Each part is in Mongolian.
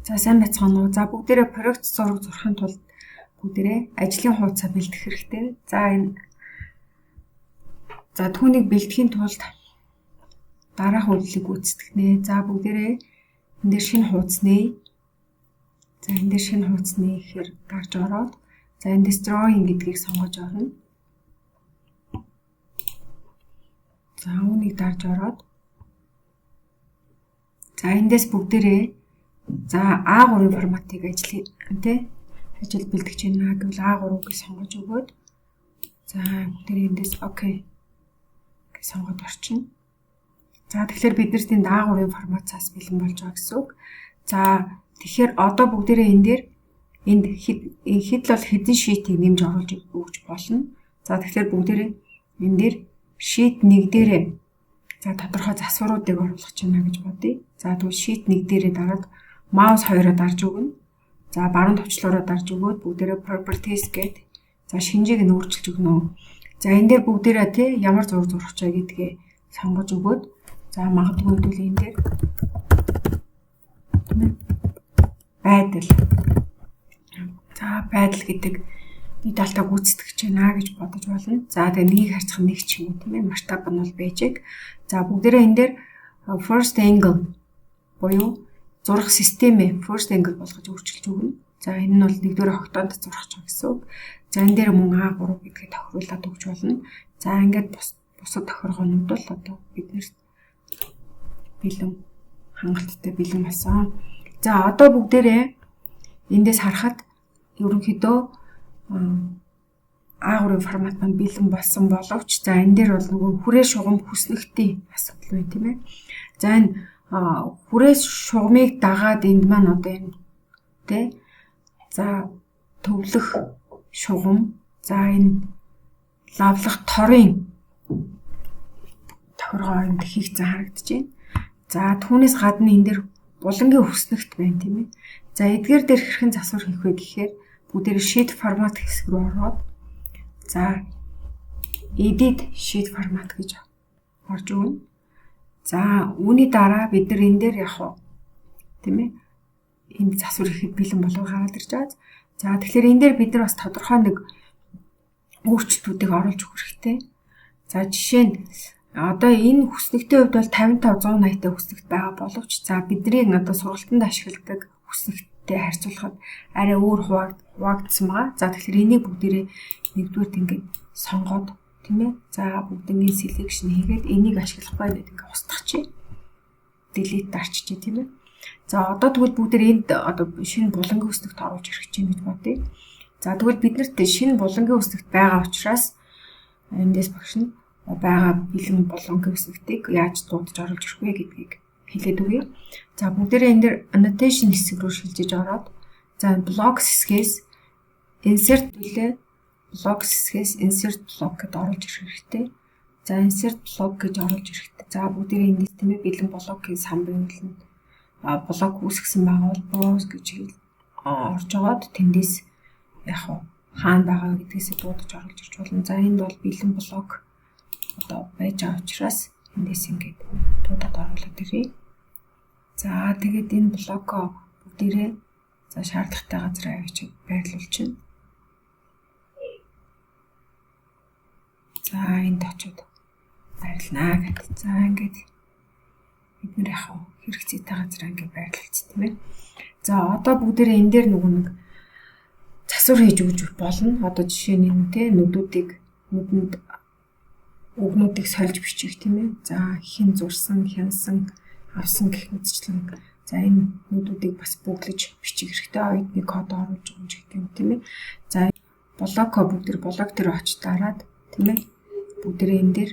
За сайн байцгаана уу. За бүгдээрээ проект зураг зурхын тулд бүгдээрээ ажлын хуудасаа бэлдэх хэрэгтэй. За түүнийг бэлдэхийн тулд дараах үйлдэлийг гүйцэтгэнэ. За бүгдээрээ энэ дээр шинэ хуудас нээ. За энэ дээр шинэ хуудас нээхээр гарч ороод за эндээс drawing гэдгийг сонгож орно. За үүнийг дарж ороод за эндээс бүгдээрээ за A3 форматыг ажил бэлтгэж байна гэвэл A3 гэж сонгож өгөөд за бүгдээрээ эндээс окей гэж сонгоод орчин. За тэгэхээр бид нарт энд A3 форматаас бэлэн болж байгаа гэсэн үг. За тэгэхээр одоо бүгдээрээ энд хэд л бол хэдэн шитийг нэмж оруулж өгч болно. За тэгэхээр бүгдээрээ энэ дээр шит 1 дээрээ за тодорхой засваруудыг оруулах гэж байна гэж бодъё. За тэгвэл шит 1 дээрээ дараад маус 2-оо дарж өгнө. За баруун товчлоороо дарж өгөөд бүгдээрээ properties гээд за шинжийг нь өөрчилж өгнө. За энэ дээр бүгдээрээ ямар зураг зурах чаа гэдгээ сонгож өгөөд за магадгүй хэвэл энэ дээр байдал. За байдал гэдэг бие даалтаа гүйцэтгэж байна гэж бодож болно. За тэгээ нэгийг харьцах нэг ч юм уу тийм ээ масштаб нь бол байжэг. За бүгдээрээ энэ дээр first angle буюу зурах системээ first angle болгож өөрчилж өгнө. За энэ нь бол нэгдүгээр огтоонд зурах ч гэсэн үг. За энэ дээр мөн A3 гэдгийг тохируулаад өгч болно. За ингээд бусад тохиргоонууд бол одоо биднэрт бэлэн хангалттай бэлэн болсон. За одоо бүгдээрээ эндээс харахад ерөнхийдөө A3 формат маань бэлэн болсон боловч за энэ дээр бол нөгөө хүрээ шугам хүснэгтийн асуудал байна тийм ээ. За энэ хүрээ шугамыг дагаад энд маань одоо энэ тий за төвлөх шугам за энэ лавлах торын тохиргоо энд хийх зан харагдаж байна. За түүнээс гадна энэ дээр булангийн хүснэгт байна тийм ээ. За эдгээр дээр хэрхэн засвар хийх вэ гэхээр бүгдээр sheet формат хэсэг рүү ороод за edit sheet формат гэж орж өгнө. За үүний дараа бид нар энэ дээр явах тийм ээ. Энд засвар хийхэд бэлэн болгоо гараад ирж байгаа. За тэгэхээр энэ дээр бид нар бас тодорхой нэг өөрчлөлтүүдийг оруулж өгөх хэрэгтэй. За жишээ нь одоо энэ хүснэгтийн хувьд бол 55 180 та хүснэгт байгаа боловч за бидний одоо сургалтанд ашигладаг хүснэгттэй харьцуулахад арай өөр хуваагдсан байгаа. За тэгэхээр энийг бүгдээрээ нэгдүгürt ингээд сонгоод тийм ээ. За бүгднийг selection хийгээд энийг ашиглахгүй гэдэг ингээд устгахчи. Delete дарчиж тийм ээ. За одоо тэгвэл бүгдээр энд одоо шинэ булангийн хүснэгт оруулж ирэх чинь гэж бодъё. За тэгвэл биднэрт шинэ булангийн хүснэгт байгаа учраас эндээс багш нь байгаа бэлэн булангийн хүснэгтийг яаж дуудаж оруулж ирэх вэ гэдгийг хэлээд өгье. За бүгдээрээ энэ дээр annotation хэсэг рүү шилжиж ороод за blocks хэсгээс insert үлээ blocks хэсгээс insert block гэдээ оруулж ирэх хэрэгтэй. За insert block гэж оруулж ирэхтэй. За бүгдээрээ эндээс тийм ээ бэлэн блокийн сан байвал блок үүсгэсэн байгаа бол browse гэж орж аваад тэндээс яг хаана байгаа гэдгээсээ дуудаж оруулж ирж болно. За энд бол бэлэн блок одоо байж байгаа учраас эндээс ингээд дуудаад оруулаад ирье. За тэгээд энэ блокоо бүгдээрээ за шаардлагатай газар авчиж байрлуулчихна. За энд очиод байрлнаа гэдэг. За ингээд бид нэр яхав хэрэгцээтэй газар ингээд байрлуулчих тийм ээ. За одоо бүгдээрээ энэ дээр нэг засвар хийж өгч болно. Одоо жишээ нь энэ те нүдэнд өгнүүдийг сольж бичих тийм ээ. За хин зурсан, хянсан, авсан гэх мэтчлэн за энэ нүдүүдийг бас бүглэж бичих хэрэгтэй. Оюутны код оруулж өгч гэдэг юм тийм ээ. За блоко бүгдээр блок дээр очиж дараад тийм ээ. Бүгдээрээ энэ дээр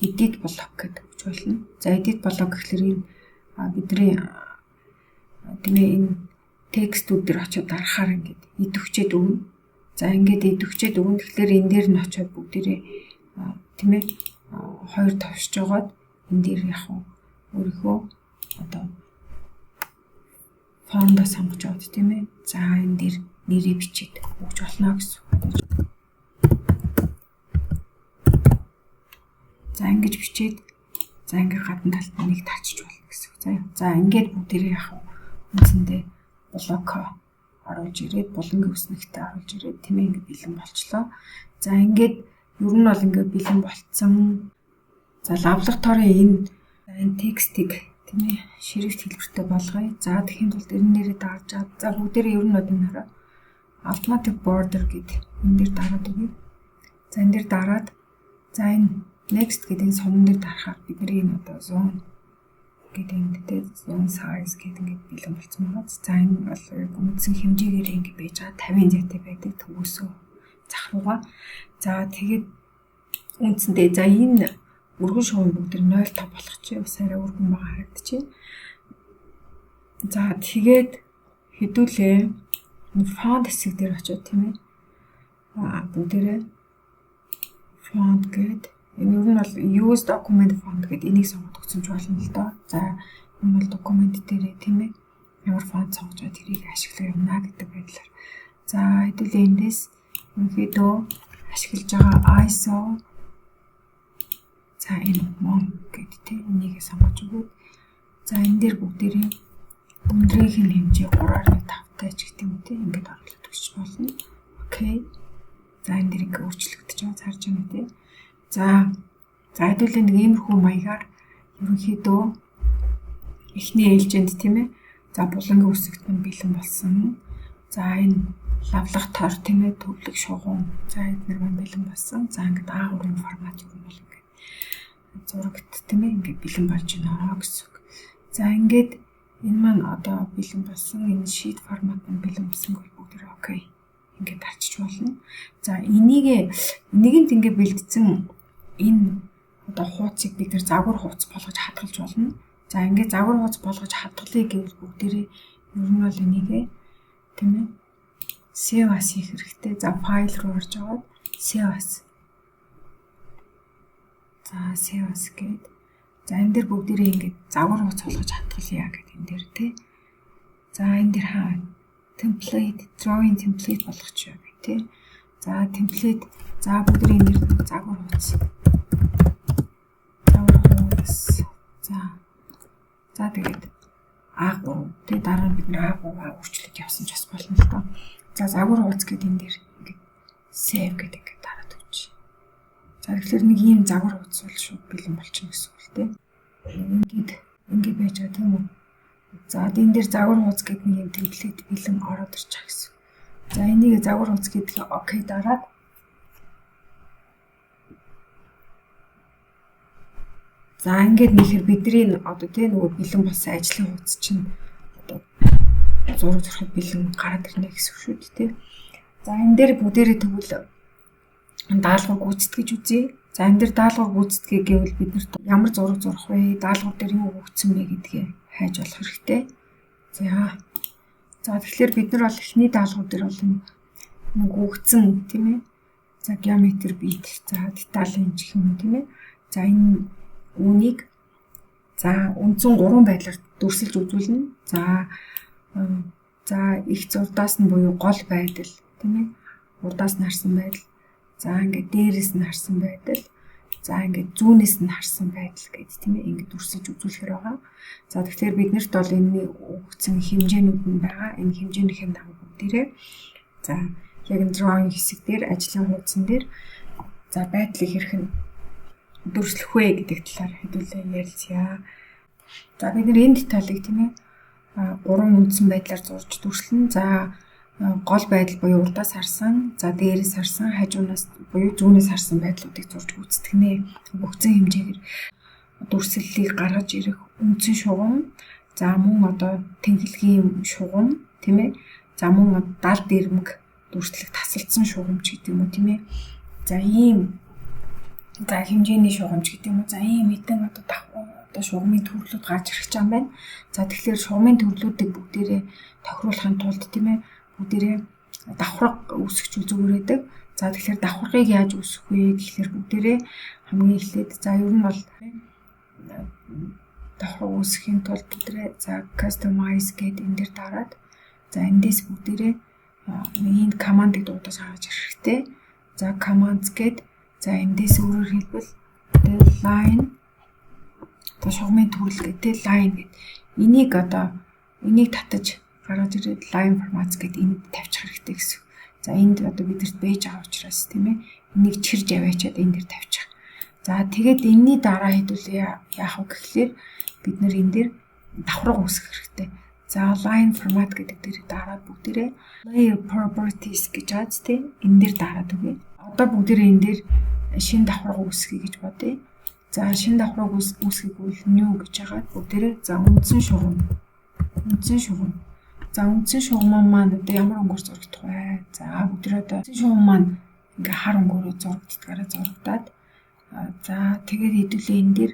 edit блок гэдэг өгч болно. За edit блок гэхэлэр энэ бидний тийм ээ энэ текстүүд дээр очиод дарахаар ингээд идэвхжээд өгнө. За ингээд идэвхжээд өгнө. Тэгэхээр энэ дээр нь очиод бүгдээрээ тийм ээ хоёр товшиж жагаад энэ дээр яг өөрийнхөө одоо фонда сонгож аваад тийм ээ. За энэ дээр нэрээ бичээд өгч болно гэсэн үг. За ингэж бичээд за ингээд гадна талд нэг тачиж болно гэсэн үг. За ингээд бүгдээрээ яг үндсэндээ блок оруулж ирээд булангийн үснэгтээ оруулж ирээд тийм ээ ингээд бэлэн болчлоо. За ингээд ер нь бол ингээд бэлэн болцсон. За лавлагторын энэ текстийг тийм ээ шрифт хэлбэртэй болгоё. За тэгэхэд бол энэ нэрээ дарж чад. За бүгдээрээ ер нь одоо энэ хараа automatic border гэдэг энэ дээр дараад өгье. За энэ дээр дараад за энэ next гэдэг сумн дээр дарахаар бидний энэ одоо zone гэдэг энэ zone size гэдэг ингээд бэлэн болсон байна. За энэ бол үндсэн хэмжээгээр ингээд байж байгаа 50 зэтэй байдаг төвөөсөө зах руугаа. За тэгээд үндсэндээ за энэ өргөн шугам бүгд 0.5 болох чи бас арай өргөн байгаа харагдчихэв. За тэгээд хэдүүлээ font хэсэг дээр очиод тийм ээ. Бүгдээрээ font гэдэг энэ ер нь бол use document font гэдэг энийг сонгоод өгсөн ч болно л доо. За энэ бол документ дээрээ тийм ээ. Ямар фонт сонгож байгаа тэрийг ашиглах юмна гэдэг байдлаар. За хэдүүлээ эндээс ерөнхийдөө ашиглаж байгаа ISO за энэ mon гэдэг тийм энийг сонгож өгөөд за энэ дээр бүгдээрээ өндрийнх нь хэмжээ 3.5 ч гэдэг юм тийм ингээд оруулаад өгч болно. Окей. За энэ дэр ингээд өөрчлөгдөж байгаа харж байна тийм. За хэдүүлээ нэг иймэрхүү маягаар ерөнхийдөө эхний ээлжинд тийм ээ. За булангийн үсэгт нь бэлэн болсон. За энэ лавлагтор тийм ээ төвлөг шугам. За эдгээр маань бэлэн болсон. За ингээд А3-ын формат юм бол ингээд зурагт тийм ээ ингээд бэлэн болж байна гэсэн үг. За ингээд энэ маань одоо бэлэн болсон. Энэ sheet формат нь бэлэн болсон бол бүгд окей. Ингээд арчиж болно. За энийг нэгэнд ингээд бэлдсэн энэ одоо хуудсыг бид нэр загвар хуудас болгож хадгалж болно. За ингээд загвар хуудас болгож хадгалъя гэвэл бүгдээрээ ер нь бол энийг тийм ээ save as хийх хэрэгтэй. За файл руу орж аваад save as. За save as гээд за энэ дэр бүгдээрээ ингээд загвар хуудас болгож хадгалъя гэдэг энэ дэр тий. За энэ дэр хаа template drawing template болгочих юм тий. За template за бүгдээрээ энэ дэр загвар хуудас. За тэгээд А3 тэгээд дараа нь бид А3-аа өөрчлөлт явсан ч бас болно л доо. За загвар хуудас гэдэг энэ дээр ингээд save гэдэг ингээд дараад өгч. За тэгэхээр нэг ийм загвар хуудас бол шууд бэлэн болчихно гэсэн үг л дээ. Ингээд байж байгаа тийм үү? За энэ дээр загвар хуудас гэдэг нэг юм template бэлэн ороод ирчих гэсэн. За энийг загвар хуудас гэдгийг окей дараад за ингээд нэхэр бидний одоо тийм нөгөө бэлэн болсон ажлын хуудас чинь одоо зураг зурхад бэлэн гараад ирнэ гэсэн үг шүү дээ тийм. За энэ дээр бүгдээрээ тэгвэл даалгавар гүйцэтгэж үзье. За энэ дээр даалгавар гүйцэтгэе гэвэл бид нарт ямар зураг зурх вэ? Даалгавар дээр юу өгсөн бэ гэдгийг хайж болох хэрэгтэй. За тэгэхээр бид нар бол эхний даалгавар дээр бол нэг өгсөн тийм ээ. За geometry bit за деталийн гэх юм тийм ээ. За энэ үүнийг за үндсэн 3 байдлаар дүрсэлж үзүүлнэ. За их зурдаас нь буюу гол байдал тийм ээ. Урдаас нь харсан байдал. За ингээд дээрээс нь харсан байдал. За ингээд зүүнээс нь харсан байдал гэдэг тийм ээ. Ингээд дүрсэлж үзүүлэхээр байгаа. За тэгэхээр биднэрт бол энэ өгсөн хэмжээнүүд нь байгаа. Энэ хэмжээнийхээ дагуу бүгдээрээ за яг энэ drawing хэсэг дээр ажлын хуудсан дээр за байдлыг хэрхэн дүрслэх вэ гэдэг талаар хэдүүлээ ярилцъя. За бид нэр энэ деталийг тийм ээ 3 үндсэн байдлаар зурж дүрслэн. За гол байдал буюу урдаас харсан, за дээрээс харсан, хажуунаас буюу зүүнээс харсан байдлуудыг зурж гүйцэтгэнэ. Өгсөн хэмжээгээр дүрслэлийг гаргаж ирэх үндсэн шугам, за мөн одоо тэнхлэгийн шугам тийм ээ. За мөн далд ирмэг дүрслэх тасалдсан шугамч гэдэг юм уу тийм ээ. За ийм за хэмжээний шугамч гэдэг юм уу. За ийм мэдэн одоо шугамын төрлүүд гарч ирэх юм байна. За тэгэхээр шугамын төрлүүдийг бүгдээрээ тохируулахын тулд тийм ээ бүгдээрээ давхраг үүсгэж үзүүрээдэг. За тэгэхээр давхрагыг яаж үүсгэх вэ гэхээр бүгдээрээ хамгийн эхлээд за ер нь бол давхраг үүсгэхийн тулд бүгдээрээ за customize гэдэг энэ дээр дараад за эндээс бүгдээрээ энэ командыг дуудаж гаргаж ирэх хэрэгтэй. За commands гэдэг за эндээс өөрөөр хэлбэл line та шугамын төрөл гэдэг line гэдэг. Энийг татаж гаргаж ирээд line format гэдэг энд тавьчих хэрэгтэй гэсэн. За энд одоо бидэрт байж байгаа учраас тийм ээ энийг чирж аваачаад энэ дээр тавьчих. За тэгээд энэний дараа хэдүүл яах вэ гэхлээр бид нэр энэ дээр давхраг үүсгэх хэрэгтэй. За line format гэдэг дээр дараад бүгдээрээ layer properties гэж яаж тийм энэ дээр дараад үгүй. Одоо бүгдээрээ энэ дээр шинэ давхраг үүсгэе гэж бодъё. За шинэ давхраг үүсгэхийг үл new гэж хагаад бүгдээрээ за үндсэн шугам. За үндсэн шугам маань одоо ямар өнгөөр зурагдах вэ? За бүгдээрээ одоо үндсэн шугам маань ингээ хар өнгөөрөө зурагддагаараа зурагдаад за тэгээд хэдүүлээ энэ дээр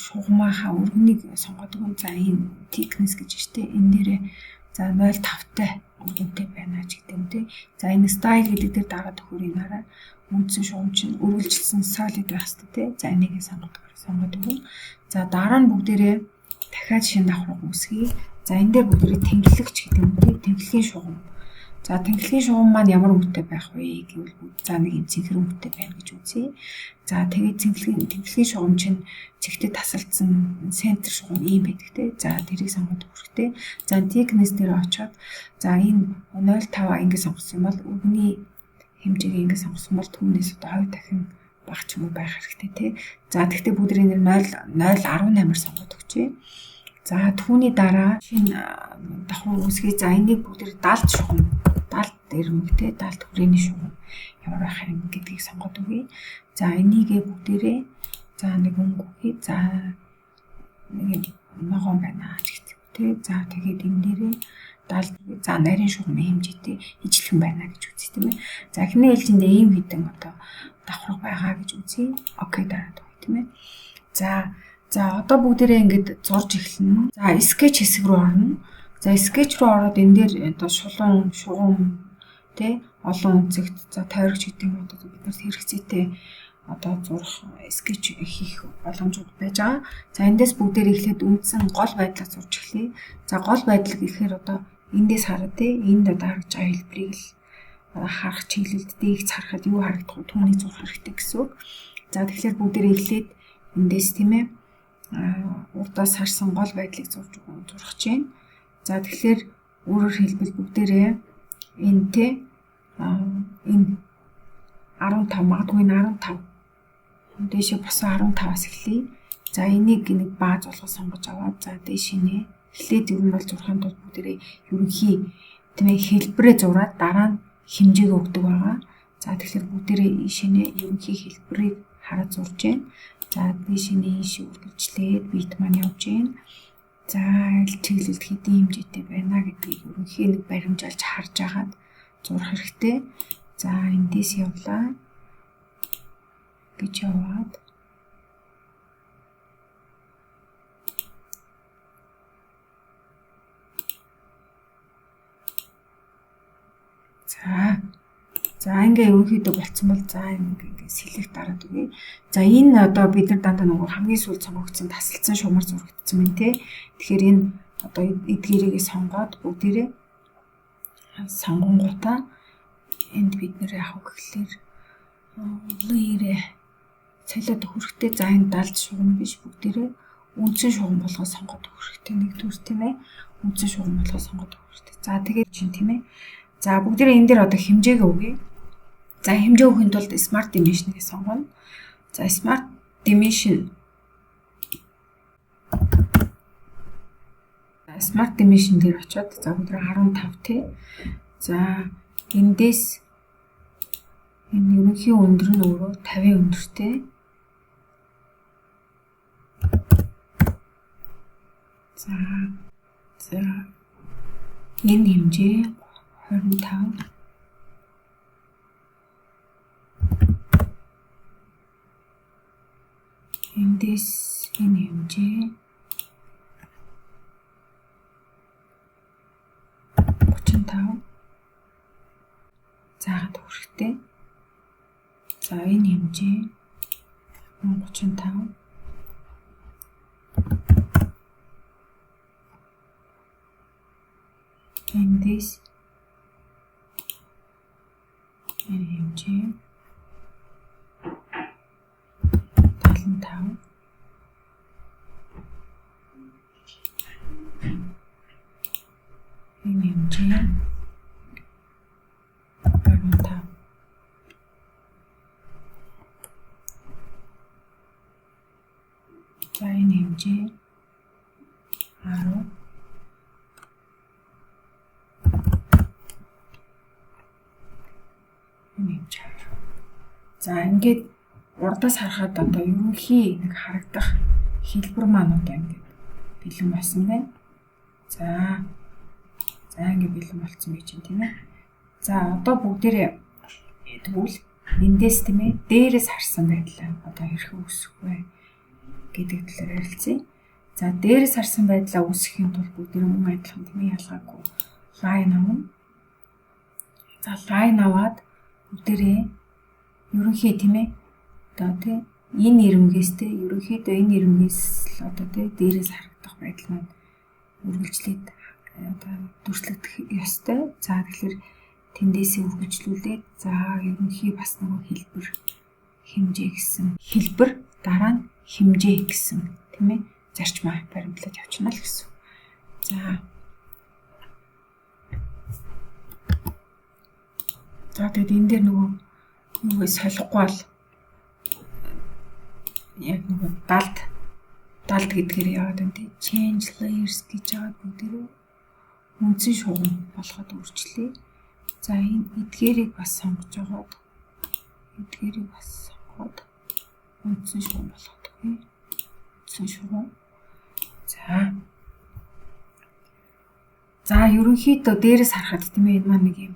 шугамынхаа өргөнийг сонгоод өгөн. За энэ thickness гэж штэ энэ дээрээ за 0.5-тай өргөнтэй байна ч гэдэг юм тий. За энэ style гэдэг дээр дараад өгөхөр энэ хараа үндсэн шугам чинь өргөлжилсэн solid байх хэрэгтэй тий. За энийг сонгоод өгөн. За дараа нь бүгдээрээ дахиад шинэ давхраг үүсгэе. За энэ дээр бүгдээрээ тэнглэгч гэдэг юм тий. Тэнглэгийн шугам. За тэнглэгийн шугам маань ямар өнгөтэй байх вэ гэвэл за нэг юм цэнхэр өнгөтэй байна гэж үзье. За тэгээд тэнглэгийн шугам чинь цэгтээ тасалдсан центр шугам ийм байдаг те. За тэрийг сонгоод өгөхтэй. За thickness дээр очоод за энэ 0.5 ингэ сонгосон юм бол өргөний хэмжээг ингэ сонгосон бол түүнээс одоо 2 дахин бага ч юм уу байх хэрэгтэй те. За тэгтээ бүгд энэ 0.18-аар сонгоод өгчээ. За түүний дараа шинэ давхраг үүсгэе. За энийг бүгд далд шугам. Далд дэрмэгтэй далд хүрээний шугам ямар байх юм гэдгийг сонгоод өгье. За энийгээ бүгдээрээ за нэг өнгөгүй. За нэг ногоон байна ч гэдэг тий. За тэгээд энэ дээрээ далд за нарийн шугамын хэмжээтэй ижлэх байна гэж үзье тийм ээ. За эхний ээлжиндээ ийм хитэн одоо давхраг байгаа гэж үзье. Окей дараад өгье тийм ээ. За одоо бүгдээрээ ингэж зурж эхэлнэ. За sketch хэсэг рүү орно. За sketch руу ороод энэ дээр одоо шулуун, шугам тий олон үнцэгт за тойрогч гэдэг юм одоо биднэрт хэрэгцээтэй одоо зурх sketch хийх боломжууд байж байгаа. За эндээс бүгдээр эхлээд үндсэн гол байдлаа зурж эхлэе. За гол байдал гэхээр одоо эндээс хараад тий энд одоо харагдж байгаа хэлбэрийг л харах чиглэлд дийгц харахад юу харагдах вэ? Түүнийг зурх хэрэгтэй гэсэн үг. За тэгэхээр бүгдээр эхлээд эндээс тийм ээ урдаас харсан гол байдлыг зурж зурах чинь. За тэгэхээр өөрөөр хэлбэл бүгдээрээ энэ тэ энэ 15 магадгүй 15 дээшээ босон 15-аас эхлэе. За энийг нэг бааз болгож сонгож аваад за дээшээ эхлээд ер нь бол зурхын тулд бүгдээрээ ерөнхий тийм ээ хэлбэрээ зураад дараа нь хэмжээг өгдөг байгаа. За тэгэхээр бүгдээрээ ийшээ ерөнхий хэлбэрийг хараад зурж байна. За дээшээ ийшээ үргэлжлээд бит маань явж байна. За чиглэлд хэдийн хэмжээтэй байна гэдгийг ерөнхий нэг баримжаалж харж агаад зурх хэрэгтэй. За эндээс явлаа гэж яваад за ингээ ерөнхийдөө болцсон бол за ингээ select дараад үгүй. За энэ одоо бид нар дандаа нөгөө хамгийн сүүлд сонгогдсон тасалдсан шугамар зурагдсан байна те. Тэгэхээр энэ одоо эдгээрийг сонгоод бүгдээрээ сонгонгуудаа энд бид нэр яах вэ гэхлээр layer цалиад өгөхтэй. За энэ далд шугам биш бүгдээрээ үндсэн шугам болгоо сонгоод өгөх хэрэгтэй. Нэгдүгээр тийм ээ. Үндсэн шугам болгоо сонгоод өгөх хэрэгтэй. За тэгээд чинь тийм ээ. За бүгдээрээ энэ дээр одоо хэмжээг өгье. За хэмжээ өгөхийн тулд Smart Dimension-ыг сонгоно. За Smart Dimension дээр очиод за бүгдээрээ 15 тий. За эндээс энэ ерөнхий өндөр нь өөрөө 50 өндөртэй. За энэ хэмжээ 25 эндээс энэ хэмжээ 35 заагаад өгөхтэй. За энэ хэмжээ 35 эндээс энэ хэмжээ 75 эндээс Энэ хэмжээ 25. За энэ хэмжээ 10. Энэ хэмжээ. За ингээд урдаас харахад одоо ерөнхий нэг харагдах хэлбэр маань одоо ингээд бэлэн болсон байна. За ингээд бэлэн болсон гэж юм тийм ээ. За одоо бүгдээрээ тэгвэл эндээс тийм ээ дээрээс харсан байдлаа одоо хэрхэн үүсэх вэ гэдэг талаар ярилцъя. За дээрээс харсан байдлаа үүсгэхийн тулд бүгдээрээ мөн адилхан тийм ээ ялгаагүй лайн авна. За лайн аваад бүгдээрээ ерөнхий тийм ээ одоо тийм энэ ирмэгээс тийм ерөнхийдөө энэ ирмэгээс л одоо тийм дээрээс харагдах байдал маань үргэлжлээд одоо дүрслэгдэх ёстой. За тэгэхээр тэндээсээ үргэлжлүүлээд за ерөнхий бас нэг хэлбэр хэмжээ гэсэн хэлбэр дараа нь хэмжээ гэсэн тийм ээ зарчмаа баримтлаж явчихна л гэсэн. За тэгээд энэ дээр нөгөө юугээ солихгүй бол яг нөгөө далд гэдгээр яваад байна тийм change layers гэж яваад бүгдээ үндсэн шугам болгоод өөрчлөе. За энэ эдгээрийг бас сонгож агаад үндсэн шугам болгоод үгүй. Үндсэн шугам. За ерөнхийдөө дээрээс харахад тийм ээ энэ маань нэг юм.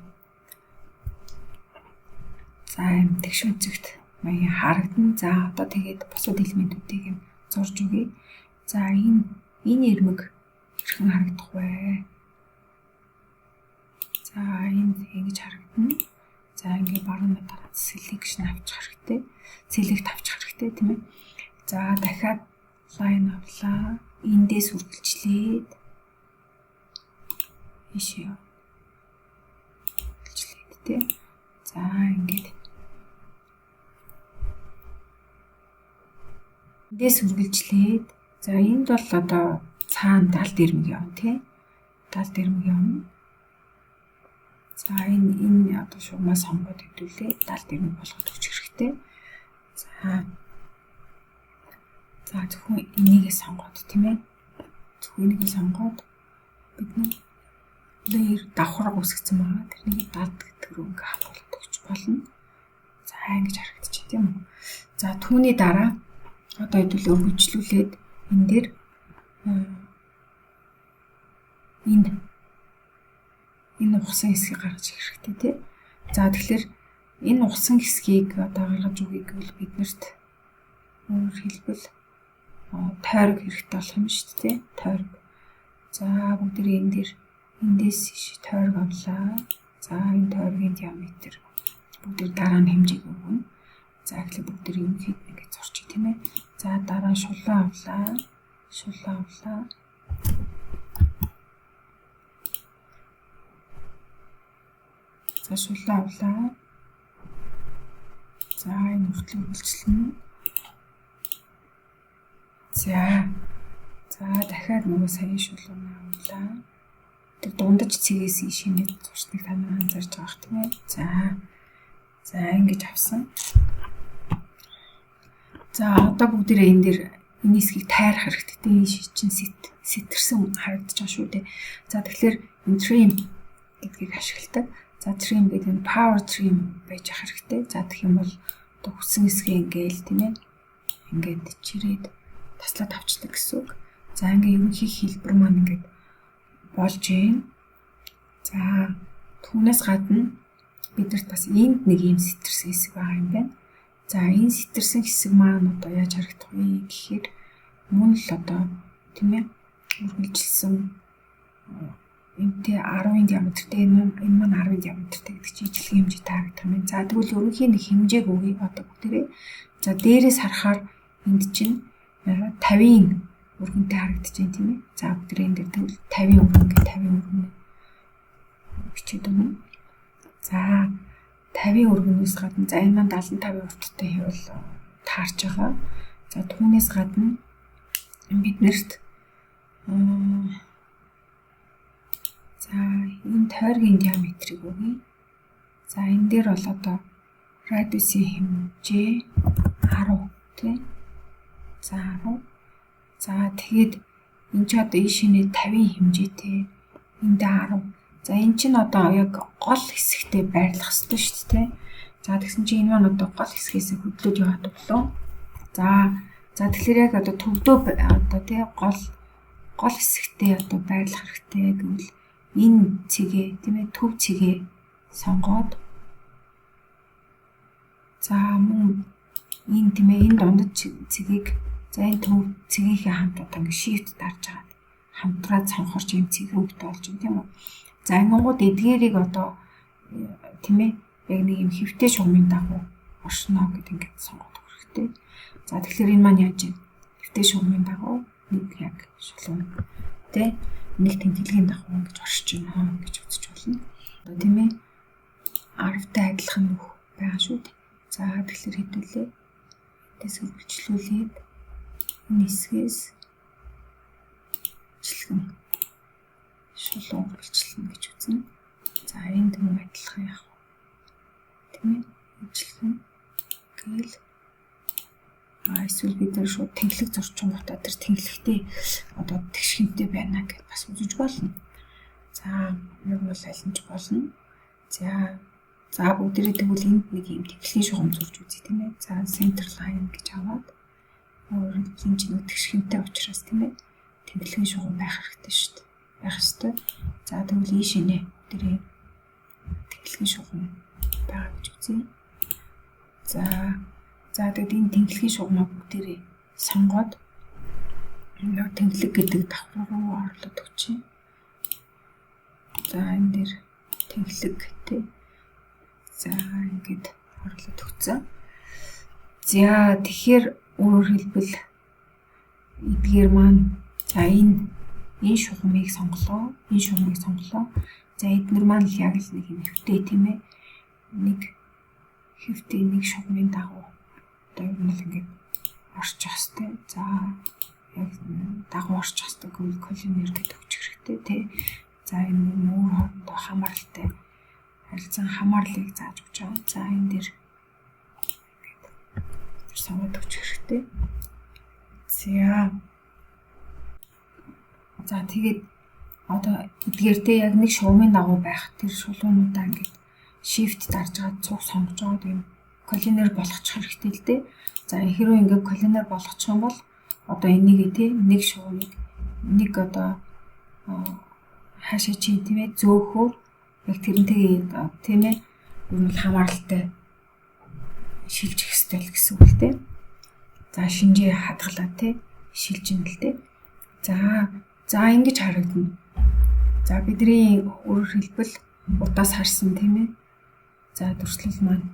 За юм тэгш үзэгт маяг харагдан. За одоо тэгээд бусад элементүүдийг юм зурж өгье. За энэ ирмэг хэрхэн харагдах вэ? За энэ ингэж харагдана. За ингээ баруун дараа selection авчих хэрэгтэй. Select авчих хэрэгтэй тийм ээ. За дахиад line авлаа. Эндээс үргэлжлээд ишээ. Үргэлжлээд тийм. За ингээд эндээс үргэлжлээд за энд бол одоо цаана далд ирмэг явна тийм. Далд ирмэг явна. За энэ одоо шугамаа сонгоод хэвлээ далд ирмэг болгоод өгчих хэрэгтэй. За зөвхөн энийгээ сонгоод тийм ээ. Зөвхөн энийгээ сонгоод бид нэг layer давхраг үсгэсэн байгаа. Тэрнийг далд гэдэг рүү ингээ хавуулт өгч болно. За ингэж харагдчих тийм үү. За түүний дараа одоо хэдүүлээ өргөжлүүлээд энэ дээр энэ ухсан хэсгийг гаргаж ирэх хэрэгтэй тий. За тэгэхээр энэ ухсан хэсгийг одоо гаргаж өгье гэвэл биднэрт өөр хэлбэл тойрог хэрэгтэй болох юм шүү дээ тий. Тойрог. За бүгдээ энэ дээр эндээс тойрог авлаа. За энэ тойргийн диаметр бүгдээ дараа нь хэмжээг өгнө. За тэгэхээр бүгдээ ерөнхийд ингэж зурчих тийм ээ. За дараа нь шулуун авлаа. За шулуун авлаа. За энэ хүртэл үргэлжлэнэ. За дахиад нөгөө саяны шулуун авлаа. Тэр дундаж цэгээс шинэ зурсныг танаа анзаарч байгаа тийм ээ. За ингэж авсан. За одоо бүгдээ энэ дээр энэ хэсгийг тайрах хэрэгтэй. Энэ чинь сэтэрсэн харагдаж байгаа шүү дээ. За тэгэхээр энэ trim гэдгийг ашигладаг. За trim гэдэг нь power trim байж ах хэрэгтэй. За тэгэх юм бол одоо хүссэн хэсгээ ингээл тийм ээ. Ингээд чирээд таслаад авчдаг гэсэн үг. За ингээ ерөнхий хэлбэр маань ингээд болж байна. За түүнээс гадна бидэрт бас энд нэг юм сэтэрсэн хэсэг байгаа юм байна. За энэ сэтэрсэн хэсэг маань одоо яаж харагдах вэ гэхээр мөн л одоо тийм ээ үргэлжилсэн энтэй 10-ын диаметртэй энэ маань 10-ын диаметртэй гэдэг чинь ижлэг хэмжээ тарагдах юм. За тэгвэл ерөнхийн нэг хэмжээг өгье одоо бүгдээрээ. За дээрээс харахаар энд чинь 50-ын өргөнтэй харагдаж байна тийм ээ. За бүгдээ энэ дээр тэгвэл 50-ын өргөн бичээд өгнө. За 50-ын өргөнөөс гадна за энэ маань 75-ын урттай хэвэл таарч байгаа. За түүнээс гадна биднэрт за энэ тойргийн диаметрийг өгье. За энэ дээр бол одоо радиусын хэмжээ 10 тий. За 10. За тэгээд энэ ч одоо энэ шинэ 50 хэмжээтэй. Энд 10. За энэ чинь одоо яг гол хэсэгтээ байрлах хэрэгтэй шүү дээ. За тэгсэн чинь энэ маань одоо гол хэсгээс хөдлөөд яваад өглөө. За тэгэхээр яг одоо төвдөө одоо тий гол хэсэгтээ одоо байрлах хэрэгтэй гэвэл энэ цэгээ тийм ээ төв цэгээ сонгоод за мөн энэ тийм ээ энэ дундад цэгийг за энэ төв цэгийнхээ хамт одоо ингэ shift дарж агаад хамтраад сонгохоор юм цэг өвдөлт болж байна тийм үү. За ингэнгууд эдгээрийг одоо тийм ээ яг нэг юм хэвтэй шугамын дагуу оршино гэдэг ингээд сонгох хэрэгтэй. За тэгэхээр энэ маань яаж вэ? Хэвтэй шугамын дагуу нэг яг шулуун тий нэг тэмдэглэгийн дагуу ингэж оршиж байна гэж үзэж болно. Одоо тийм ээ 10-тай адилхан нөх байгаа шүү дээ. За тэгэхээр хэдүүлээ. Тэс үргэлжлүүлээд энэ хэсгээс жилхэн шулуун үргэлжлэнэ гэж үзнэ. За энд мөн адилхан яах вэ? Тийм ээ жилхэн гээл эсвэл бид нар шууд тэнхлэг зурчингуудаа тэр тэнхлэгтэй одоо тэгшинтэй байна гэж бас үзэж болно. За нэг бол алинч болно. За бүгдээрээ тэгвэл энд нэг юм тэнхлийн шугам зурж үзье тийм ээ. За center line гэж аваад өөрөөр энэ чинь тэгшинтэй учраас тийм ээ тэнхлийн шугам байх хэрэгтэй шүү дээ. Байх ёстой. За тэгвэл энэ шинэ дээрээ тэнхлийн шугам байгаа гэж үзье. За тэгээд энэ тэнхлэгийн шугамаа бүгдээрээ сонгоод энэ тэнхлэг гэдэг давхар руу орлоод өгчээ. За энэ дээр тэнхлэг тий. За ингээд орлоод өгцөө. За тэгэхээр өөрөөр хэлбэл эдгээр маань за энэ шугамыг сонголоо. Энэ шугамыг сонголоо. За эдгээр маань л яг л нэг юм хэвтэй тийм ээ. Нэг хэвтэй нэг шугамын дагуу одоо юм л ингээд орчих хэвтэй. За яг дагуу орчих хэвтэй коллинер гэдэг өгч хэрэгтэй тий. За энэ мөр хоорондоо хамааралтай харилцан хамаарлыг зааж өгч байгаа. За энэ дээр ингээд сонгоод өгч хэрэгтэй. За тэгээд одоо эдгээр тий яг нэг шугамын дагуу байх тэр шулуунуудаа ингээд shift дарж аваад цуг сонгож аваад юм коллинер болгочих хэрэгтэй л дээ. За хэрвээ ингээд коллинер болгочих юм бол одоо энийг тий нэг шугамыг нэг одоо хаашаа чи тийм ээ зөөхөөр яг тэрнтэйгээ тийм ээ юм хамааралтай шилжих хэрэгтэй л гэсэн үг л дээ. За шинжээ хадгалаад тий шилжин л дээ. За ингэж харагдана. За бидний өөрөөр хэлбэл удаас харсан тийм ээ. За дүрслэл маань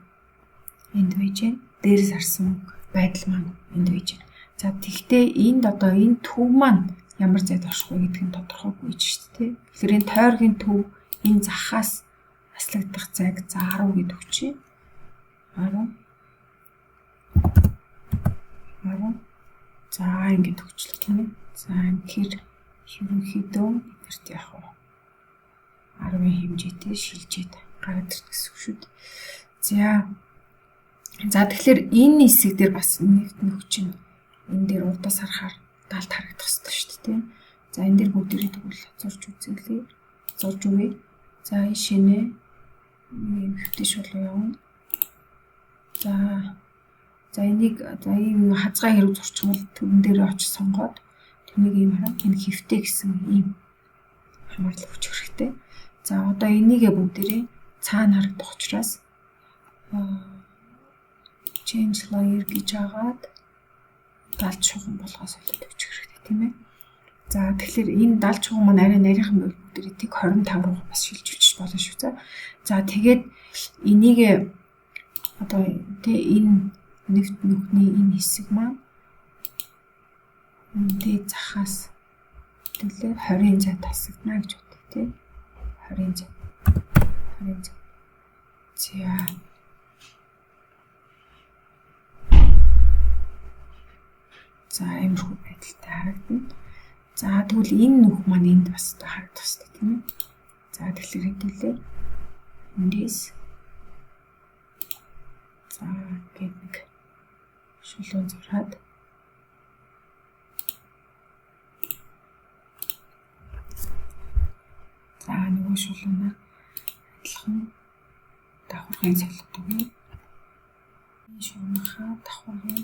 энд байж байна. Дээрээс харсан байдал маань энд байж байна. За тэгтээ энд одоо энэ төв маань ямар зайд орших вэ гэдг нь тодорхойгүй ч шүү дээ. Тэгэхээр энэ тойргийн төв энэ захаас аслагдах зайг за 10 гэдэг өгчээ. 10. За ингэж өгчлөө тийм ээ. За тэгэхээр ерөнхийдөө бидэрт яг 10-ын хэмжээтэй шилжээд гараад ирэх гэсэн үг шүү дээ. За тэгэхээр энэ хэсэг дээр бас нэгт чинь энэ дээр урдаас харахаар талд харагдах хэрэгтэй шүү дээ. За энэ дээр бүгдээрээ тэгвэл зурж үзүүлээ. Зурж өгье. За энэ шинэ юм хэвтэй шулуу явна. За энийг за ийм хазгай хэрэг зурчмал түрэн дээр очиж сонгоод тэрнийг ийм хараа энэ хэвтэй гэсэн ийм хамаарлах хүч хэрэгтэй. За одоо энийгээ бүгдээрээ цаана харагдах учраас change layer гэж агаад далд шугам болгоос солиод өгч хэрэгтэй тийм ээ. За тэгэхээр энэ далд шугам маань арай нарийнхан байвал бүгдээрээ тэг 25 руу бас шилжүүлж болно шүү. За тэгээд энийг одоо тэг энэ нэвт нүхний энэ хэсэг маань тэг захаас төлөө 20-ын зай тасагдана гэж бодъё тий. 20-ын зай. За иймэрхүү байдалтай харагдана. За тэгвэл энэ нүх маань энд бас харагдах хэрэгтэй тийм ээ. За тэгэхээр хэдүүлээ. Эндээс за гээд нэг шулуун зураад за нөгөө шулуунаа адилхан давхаргын солиод өгье. Энэ шулуунаа давхаргын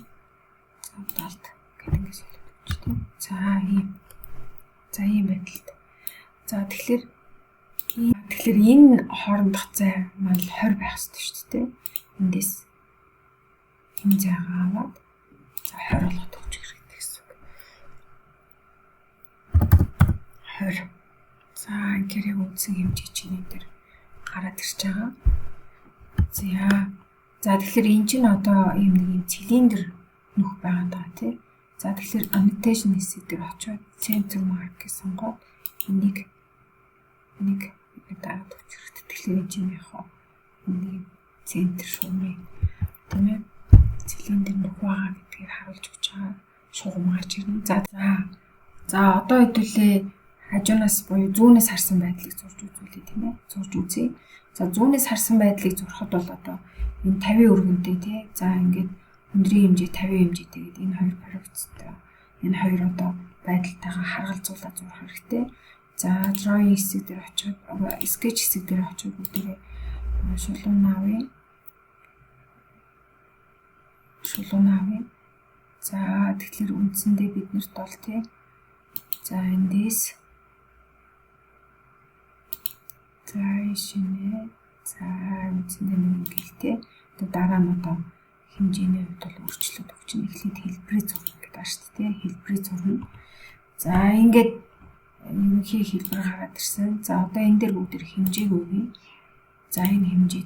талд гэдэг ингэ солиод өгч тийм. За ийм байдалд. За тэгэхээр энэ хоорондох зай маань 20 байх хэрэгтэй шүү дээ. Эндээс энэ зайгаа аваад за 20 болгоод өгч хэрэгтэй гэсэн үг. 20. За гэрээ үндсэн хэмжээ чинь энэ дээр гараад ирж байгаа. За тэгэхээр энэ чинь одоо ийм нэг юм цилиндр нүх байгаа даа тий. За тэгэхээр annotation хэсэг дээр очиод center mark гэж сонгоод энийг дараад өгч хэрэгтэй. Тэгэхээр энэ чинь яг нэг центр шугамын тийм ээ цилиндр нүх байгаа гэдгийг харуулж өгч байгаа. Шугам гарч ирнэ. За одоо хэдүүлээ хажуунаас буюу зүүнээс харсан байдлыг зурж үзүүлээ тийм ээ. Зурж үзье. За зүүнээс харсан байдлыг зурхад бол одоо энэ 50 өргөнтэй тий. За ингээд өндрийн хэмжээ 50 хэмжээтэй гэдэг энэ хоёр параметртай. Энэ хоёр одоо байдалтайгаа харгалзуулаад зурх хэрэгтэй. За drawing хэсэг дээр очиод sketch хэсэг дээр очиод бүгдээ шулуун авъя. За тэгэхээр үндсэндээ биднэрт бол тий. За эндээс за шинэ за үндсэндээ нэг гэлтэй. Тэгээ дараа нь одоо хэмжээний хувьд бол өөрчлөлт өгч нь эхлээд хэлбэрээ зурна гэдэг байна шүү дээ. Хэлбэрээ зурна. За ингээд ерөнхий хэлбэр гараад ирсэн. За одоо энэ дээр бүгд хэмжээг өгье. За энэ хэмжээ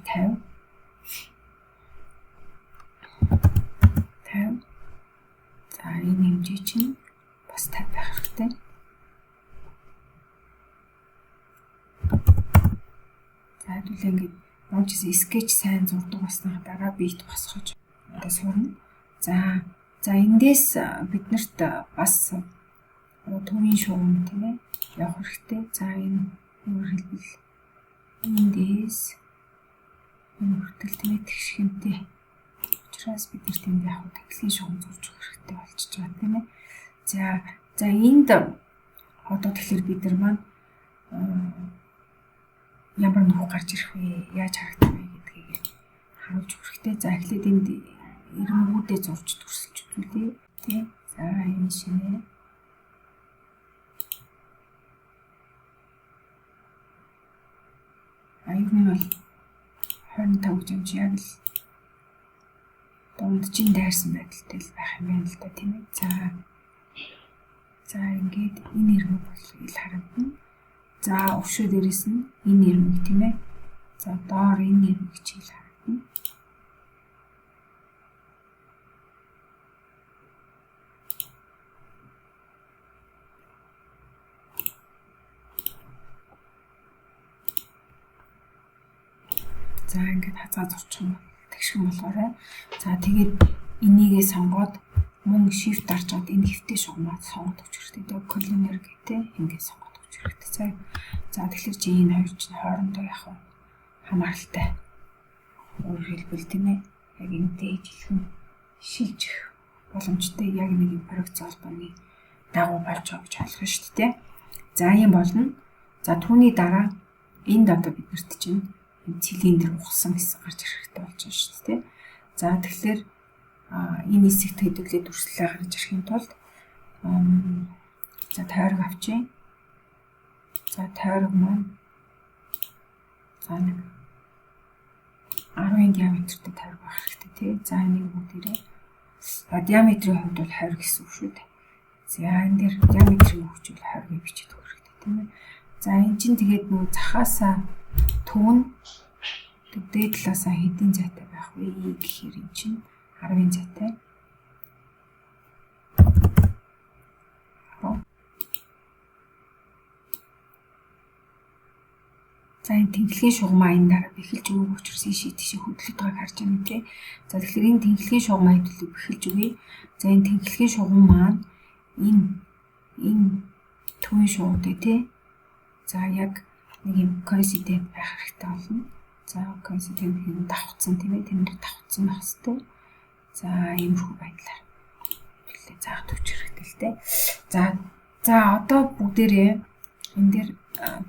50. За энэ хэмжээ чинь бас 50 байх хэрэгтэй. За хэдүүлээ ингээд нууж скетч сайн зурдаг баснаа дараа бит босгож одоо сурна. За эндээс биднэрт бас төвийн шугам тийм ээ явах хэрэгтэй. За энэ хэлбэл эндээс энэ хүртэл тийм ээ тэгшхэнтэй. Учраас бид нэр тэнд яг тахилын шугам зурж өгөх хэрэгтэй болчихж байгаа тийм ээ. За энд одоо тэгэхээр бид нар маань ямар нүх гарч ирэх вэ? Яаж харагдах вэ гэдгийг харуулж өгөх хэрэгтэй. За эхлээд энд ирмгүүдээ зурж төрсөлж үзүүлье. Тэ. За энэ шинэ. Аюул нь бол 25 гэж юм чи яг л дундчин дайрсан байдалтай л байх юм байна л да тийм ээ. За ингээд энэ ирмэг бол ил харагдана. За өшөө дээрээс нь энэ ирмэг тийм ээ. За доор энэ ирмэг чийл харагдана. За ингээд хазаа зурчих юм тэгшхэн болгоорой. За тэгээд энийгээ сонгоод мөн shift дарж аваад энэ хэвтэй шугамаа сонгоод өгч хэрэгтэй. Тэгээд collinear гэдэг ингээд сонгоод өгч хэрэгтэй. За тэгэхээр чи энэ хоёр чинь хоорондоо яг хамааралтай. Өөр хэлбэл тийм ээ. Яг энтэй ижилхэн шилжих боломжтой яг нэг юм проект холбооны дагуу болж байгаа гэж ойлгох шүү дээ. За ийм болно. За түүний дараа энд одоо биднэрт чинь цилиндр ухсан хэсэг гарч ирэх хэрэгтэй болж байна шүү дээ. За тэгэхээр энэ хэсэгт хэдүүлээ дүрслэлээ гаргаж ирэхийн тулд за тойрог авчи. За тойрог маань за нэг 10 диаметртэй тойрог байх хэрэгтэй тий. За энийг бүгдээрээ диаметрийн хувьд бол 20 гэсэн үг шүү дээ. За энэ дээр диаметрийн хөвчл 20-ыг бичиж өгөх хэрэгтэй тийм ээ. За энэ чинь тэгээд нөгөө захаасаа түн дээд талаасаа хэдийн зайтай байх вэ гэхээр эн чинь 10-ын зайтай. За энэ тэнхлэгийн шугамаа энэ дараа бэхэлж өгөх учраас энэ шийд тийш хөдлөж байгааг харж байна тий. За тэгэхээр энэ тэнхлэгийн шугамаа хэдүүлээ бэхэлж өгье. За энэ тэнхлэгийн шугам маань энэ төвийн шугамтай тий. За яг нэг юм coincident байх хэрэгтэй болно. За coincident юм давхцсан тийм ээ, тэнд давхцсан байх хэрэгтэй. За иймэрхүү байдлаар хэлээ заах төвч хэрэгтэй л дээ. За одоо бүгдээрээ энэ дээр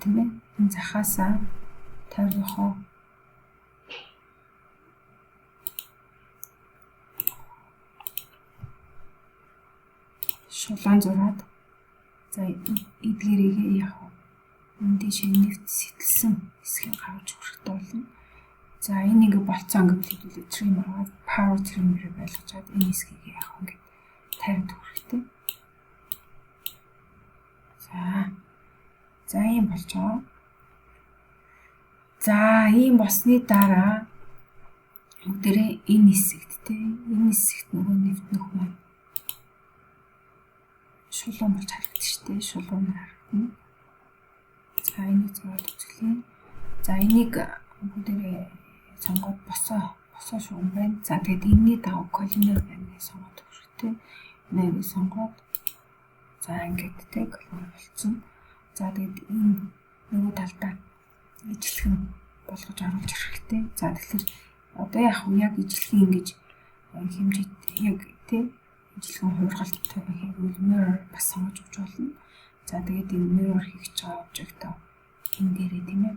тийм ээ энэ захаасаа тавихоо шулаан зураад за эдгээрийг яг энд шиг нэвт сэтэлсэн хэсгийг гаргаж өгөхгүй болно. За энэ ингээ болцсон гэдэг хэлээ trim аваад power trimmer байлгачаад энэ хэсгийг яг ингээ тавьд өгөхгүй. За ийм болчоо. За ийм болсны дараа бүгдээрээ энэ хэсэгт энэ хэсэгт нөгөө нэвт нөх маань шулуун болж харагдаж штэ, шулуун харагдана. За энийг зураад үзлээ. За энийг бүгдээрээ сонгоод босоо шугам байна. За тэгээд энэний дагуу колонер байна сонгоод өгөхгүй. Энийг сонгоод за ингээд колонер болцсон. За тэгээд энэ нөгөө талдаа ижилхэн болгож оруулж хэрэгтэй. За тэгэхээр одоо яг ижилхэн ингэж хэмжээд яг ижилхэн хуургалт хийвэл mirror бас сонгож өгч болно. За тэгээд энэ mirror хийж байгаа object энэ дээрээ тийм ээ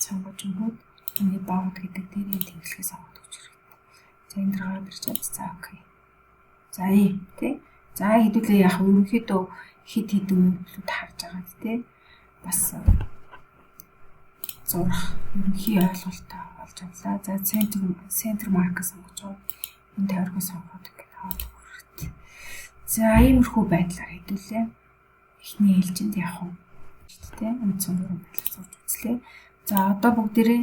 сонгож өгөөд энэ bound гэдэг дээрээ тэнхлэхээ сонгож өгч хэрэгтэй. За энэ дээрээ ирчээд за окей. За тий. За хэдүүлээ яг ерөнхийдөө хид хідэн үйлдэлүүд харж байгаа тий. Бас зурх ерөнхий ойлголттой болж авлаа. За center mark сонгож байгаа. Энэ тойргоо сонгоод ингээд аваад өгөх. За иймэрхүү байдлаар хэдүүлээ. Эхний ээлжинд явах тий. Үндсэн гурван байдлаар зурж үзлээ. За одоо бүгдээрээ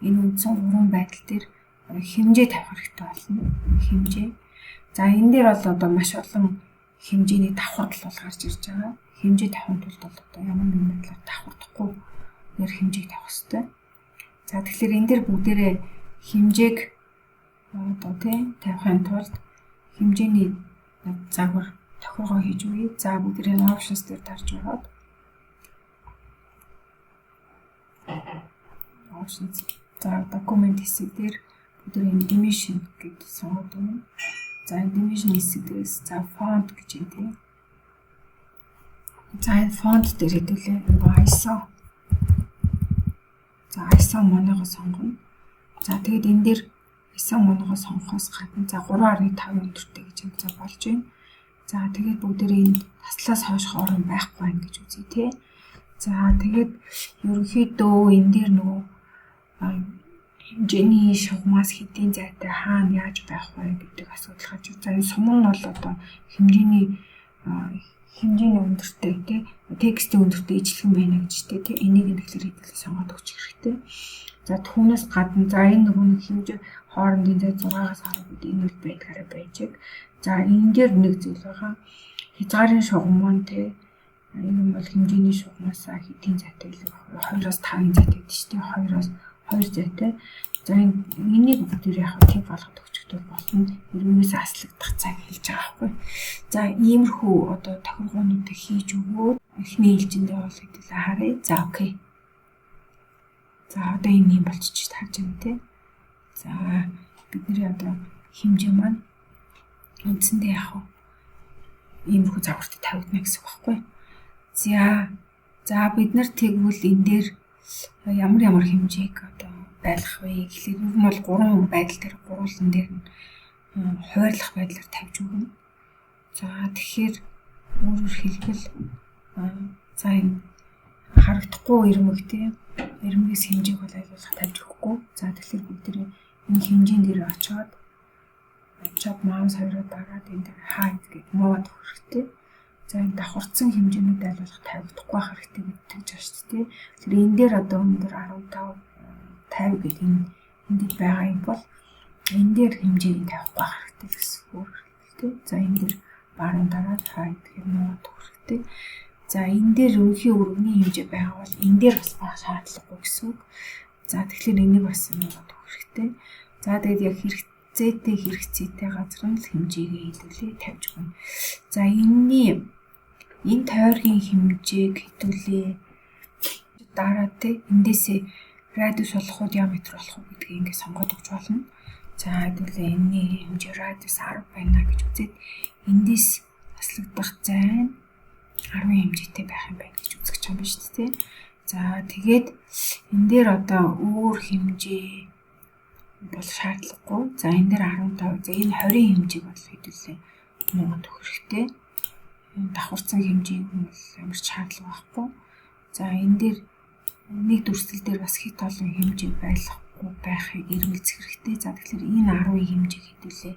энэ үндсэн гурван байдал дээр хэмжээ тавих хэрэгтэй болно. Хэмжээ. За энэ дээр бол одоо маш олон хэмжээний давхардал бол гарч ирж байгаа. Хэмжээ тавихын тулд бол одоо ямар нэгэн байдлаар давхардахгүй нэр хэмжээг тавих хэрэгтэй. За тэгэхээр энэ дээр бүгдээрээ хэмжээг одоо тий тавихын тулд хэмжээний загвар тохиргоо хийж үгүй. За бүгдээрээ options дээр тарж ороод options за document хэсэг дээр бүгдээрээ dimension гэж сонгоод өгнө. За dimension хэсэг дээрээс за font гэж юм тий. За энэ font дээр хэдүүлээ ISO. За ISO моноогоо сонгоно. За тэгээд энэ дээр ISO моноогоо сонгохоос гадна за 3.5 өндөртэй гэж юм за болж байна. За тэгээд бүгдээрээ энэ таслаас хойш хоорон байхгүй байх гэж үзье тий. За тэгээд ерөнхийдөө энэ дээр нөгөө хэмжээний шугамаас хэдийн зайтай хаана яаж байх вэ гэдэг асуудал гарч ирж байгаа. Энэ сум нь бол одоо хэмжээний өндөртэй тий текстийн өндөртэй ижилхэн байна гэж тий энийг тэгэхээр хэдүүлээ сонгоод өгч хэрэгтэй. За түүнээс гадна за энэ нөгөө хэмжээ хоорондын зай 6-аас 10 энэ үл байдгаараа байжэг. За энэ дээр нэг зүйл байгаа. Хязгаарын шугам маань тий энэ бол хэмжээний шугамаас хэдийн зайтай илүү 2-5 зайтай гэдэг чинь 2-оос 2 зайтай. За энийг бүгд яг тип болгоод өгчөхдөө болно. Эргээс аслагдах цаг хэлж байгаа байхгүй. За иймэрхүү одоо тохиргоонуудыг хийж өгөөд эхний ээлжиндээ бол хэдүүлээ харъя. За окей. За одоо энэ юм болчих харж байна тий. За бидний одоо хэмжээ маань үндсэндээ яг иймэрхүү загварт тавигдана гэсэн үг байхгүй. За бид нар тэгвэл энэ дээр ямар хэмжээг одоо байлгах вэ гэхлээр ер нь бол 3 байдал дээр гурван дээр нь хуваарлах байдлаар тавьж өгнө. За тэгэхээр өөрөөр хэлбэл за энэ харагдахгүй ирмэг тийм ирмэгээс хэмжээг бол айлуулах тавьж өгөхгүй. За тэгэхээр бүгдээ энэ хэмжээнд дээр очиод маус хоёроо дараад энэ дээр hide гэдэг мод хэрэгтэй. За энэ давхарцсан хэмжээнүүд айлуулах тавигдахгүй хэрэгтэй гэдэг ч ааш тий. Тэгэхээр энэ дээр одоо өндөр 15 50 гэдэг энд байгаа юм бол энэ дээр хэмжээг тавихгүй хэрэгтэй гэсэн үг тий. За энэ дээр барын дараад hide гэх мод хэрэгтэй. За энэ дээр өнхий өргөний хэмжээ байгаа бол энэ дээр бас байх шаардлагагүй гэсэн үг. За тэгэхээр энийг бас нот хэрэгтэй. За тэгээд яг хэрэгцээтэй газар нь хэмжээгээ хэлүүлээ тавьж өгнө. За энэ тойргийн хэмжээг хэдүүлээ Дараа тэ эндээсээ радиус болох уу диаметр болох уу гэдгийг ингээд сонгоод өгч болно. За хэдүүлээ энэний хэмжээ радиус 10 байна гэж үзээд эндээс таслагдах зайн 10 хэмжээтэй байх юм байна гэж үзэж байгаа юм байна шүү дээ. За тэгээд энэ дээр одоо өөр хэмжээ бол шаардлагагүй. За энэ дээр 15. За энэ 20 хэмжээг бол хэдүүлээ Монгол төгөх хэрэгтэй. Энэ давхарцсан хэмжээг нь бол ямар ч шаардлага байхгүй. За энэ дээр нэг дүрслэл дээр бас хит олон хэмжээ байхгүй байхыг эргэлзэх хэрэгтэй. За тэгэхээр энэ 10 хэмжээг хэдүүлээ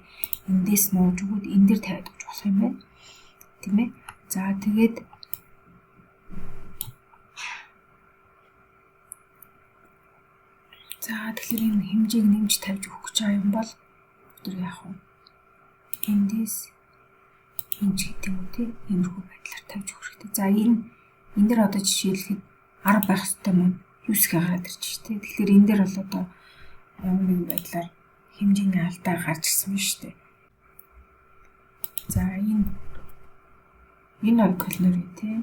эндээс нууж өгөөд энэ дээр тавиад өгч болох юм байна. Тийм ээ. За тэгээд тэгэхээр энэ хэмжээг нэмж тавьж өгөх гэж байгаа юм бол өдөр яах вэ? Эндээс энэ гэдэг юм тий иймэрхүү байдлаар тавьж өгөх хэрэгтэй. За энэ дээр одоо жишээлхэд 10 байх хэрэгтэй мөн 9 гараад ирж шүү дээ. Тэгэхээр энэ дээр бол одоо ямар нэгэн байдлаар хэмжээний алдаа гарч ирсэн байна шүү дээ. За энэ бол колонор тий.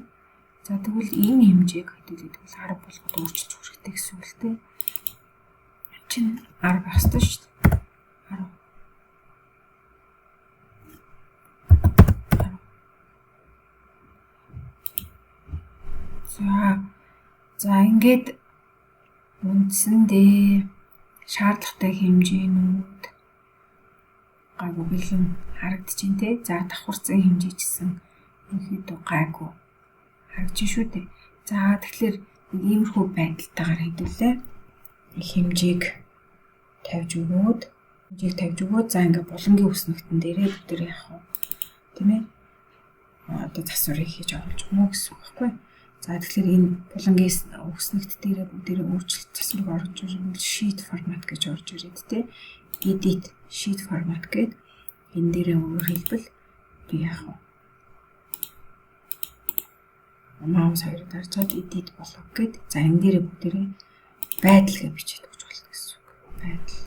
За тэгвэл энэ хэмжээг хэдүүлээд 10 болгоод өөрчилж өгөх хэрэгтэй гэсэн үг л дээ. Чин 10 байх хэрэгтэй шүү дээ. 10. За ингээд үндсэндээ шаардлагатай хэмжээнүүд гайгүй бэлэн харагдчихээн те. За давхарцсан хэмжээ гэсэн ерөнхийдөө гайгүй харагдчих шүү дээ. За тэгэхээр иймэрхүү байдалтайгаар хэдүүлээ хэмжээг тавьж өгөөд за ингээд булангийн үснэгтэн дээрээ бүгдээр яах вэ? Тийм ээ. Одоо засварыг хийж оруулж өгнө гэсэн үг байхгүй. За тэгэхээр энэ булангийн үснэгт дээрээ бүгдээрээ өөрчлөлт засварыг оруулж өгнө sheet format гэж орж ирээд те. Edit sheet format гэдэг энэ дээрээ өөрөөр хэлбэл би яах вэ? Маус хоёрыг даржаад edit болгох гээд за энэ дээрээ бүгдээрээ байдал гэж бичиж өгч болно гэсэн үг. Байдал.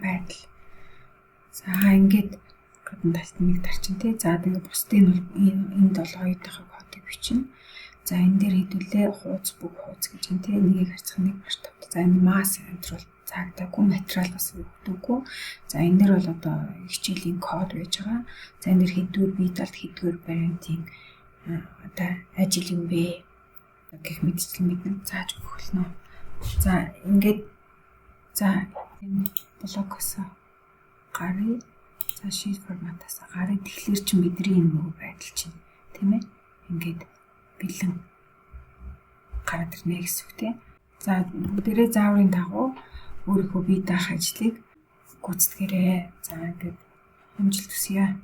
Байдал. За ингээд гадна талд нэг тарчин тий. За тэгээ бусдын бол энд бол хоёр дахь кодыг бичнэ. За энэ дээр хэдүүлээ хуудас бүх хуудас гэж юм тий. Нэгийг харьцах нэг маш тавтай. За энэ масс контрол цаагдаагүй материал бас өгдөггүй. За энэ дээр бол одоо хичээлийн код байж байгаа. За энэ дээр хэдвэр биталт хэдвэр вариантын одоо ажил юм бэ гэх мэтчлэн мэднэ зааж өгөх болно. За ингээд за энэ блокоос гарыг за sheet форматаас гарыг тэгэхээр чи бидний энэ нөгөө байдал чинь тийм ээ ингээд бэлэн гараад ирнэ гэсэн үг тийм. За бүгдээрээ зааврын дагуу өөрийнхөө бие даах ажлыг гүйцэтгэрээ. За ингээд амжилт хүсье.